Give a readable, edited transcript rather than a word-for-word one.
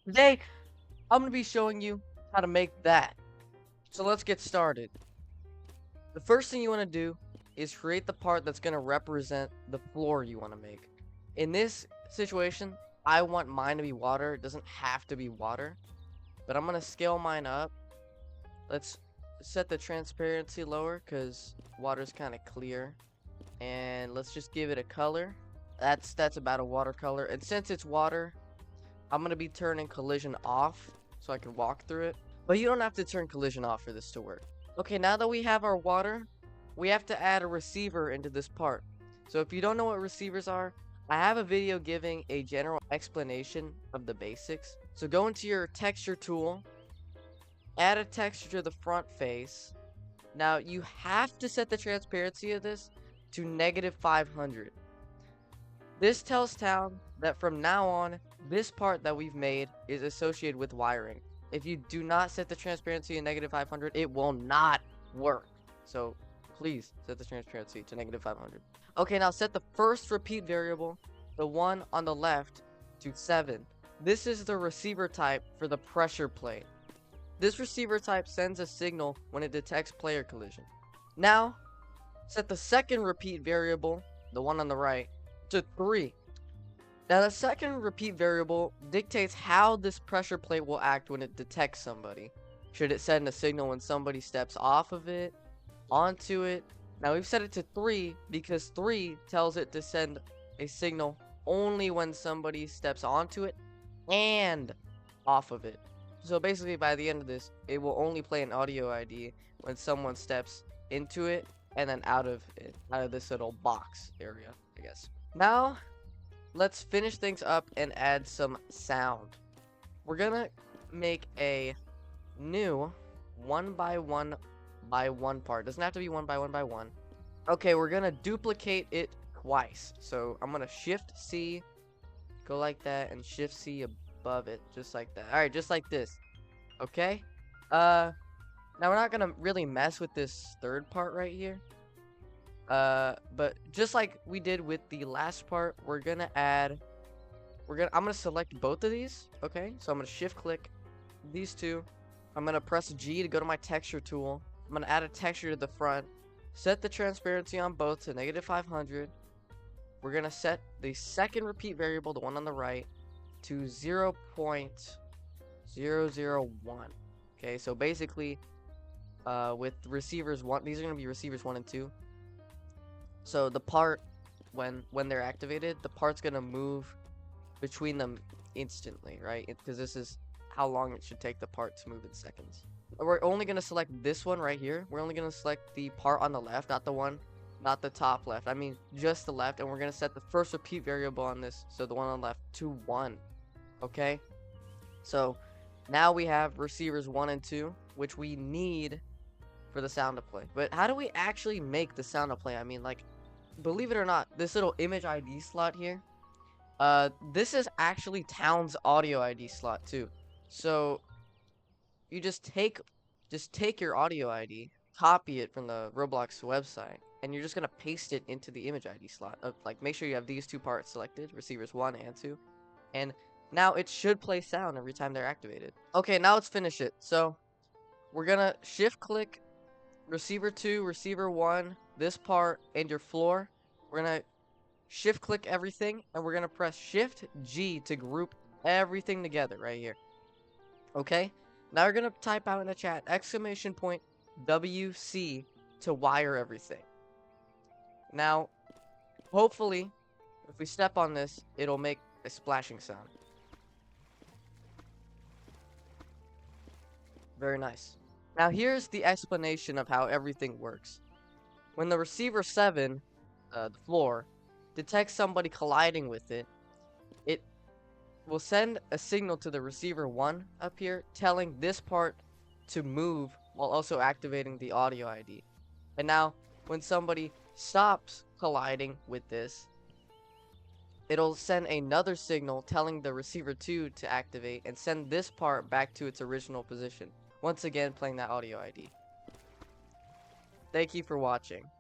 Today, I'm going to be showing you how to make that. So let's get started. The first thing you want to do is create the part that's going to represent the floor you want to make. In this situation, I want mine to be water. It doesn't have to be water, but I'm going to scale mine up. Let's set the transparency lower because water's kind of clear. And let's just give it a color. That's about a watercolor. And since it's water, I'm going to be turning collision off so I can walk through it. But you don't have to turn collision off for this to work. Okay, now that we have our water, we have to add a receiver into this part. So if you don't know what receivers are, I have a video giving a general explanation of the basics. So go into your texture tool, add a texture to the front face. Now you have to set the transparency of this to -500. This tells Town that from now on, this part that we've made is associated with wiring. If you do not set the transparency to -500, it will not work. So please set the transparency to -500. Okay, now set the first repeat variable, the one on the left, to 7. This is the receiver type for the pressure plate. This receiver type sends a signal when it detects player collision. Now, set the second repeat variable, the one on the right, to 3. Now the second repeat variable dictates how this pressure plate will act when it detects somebody. Should it send a signal when somebody steps off of it, onto it? Now we've set it to 3 because 3 tells it to send a signal only when somebody steps onto it and off of it. So basically by the end of this, it will only play an audio ID when someone steps into it and then out of it, out of this little box area, I guess. Now, let's finish things up and add some sound. We're gonna make a new 1x1x1 part. Doesn't have to be 1x1x1. Okay, we're gonna duplicate it twice. So I'm gonna Shift C, go like that, and Shift C above it, just like that. All right, just like this. Okay. Now we're not gonna really mess with this third part right here. But just like we did with the last part, I'm gonna select both of these. Okay, so I'm gonna shift click these two. I'm gonna press G to go to my texture tool. I'm gonna add a texture to the front, set the transparency on both to -500. We're gonna set the second repeat variable, the one on the right, to 0.001. Okay, so basically with receivers 1, these are gonna be receivers 1 and 2. So the part, when they're activated, the part's gonna move between them instantly, right? Because this is how long it should take the part to move in seconds. We're only gonna select this one right here. We're only gonna select the part on the left, not the top left. I mean, just the left. And we're gonna set the first repeat variable on this, so the one on the left, to 1. Okay? So now we have receivers 1 and 2, which we need for the sound to play. But how do we actually make the sound to play? I mean, like, believe it or not, this little image ID slot here, this is actually Town's audio ID slot too. So you just take your audio ID, copy it from the Roblox website, and you're just gonna paste it into the image ID slot. Like, make sure you have these two parts selected, receivers 1 and 2, and now it should play sound every time they're activated. Okay, now let's finish it. So we're gonna shift click receiver 2, receiver 1, this part, and your floor. We're gonna shift click everything, and we're gonna press Shift G to group everything together right here. Okay, now we're gonna type out in the chat WC to wire everything. Now, hopefully, if we step on this, it'll make a splashing sound. Very nice. Now here's the explanation of how everything works. When the receiver 7, the floor, detects somebody colliding with it, it will send a signal to the receiver 1 up here, telling this part to move while also activating the audio ID. And now, when somebody stops colliding with this, it'll send another signal telling the receiver 2 to activate and send this part back to its original position. Once again, playing that audio ID. Thank you for watching.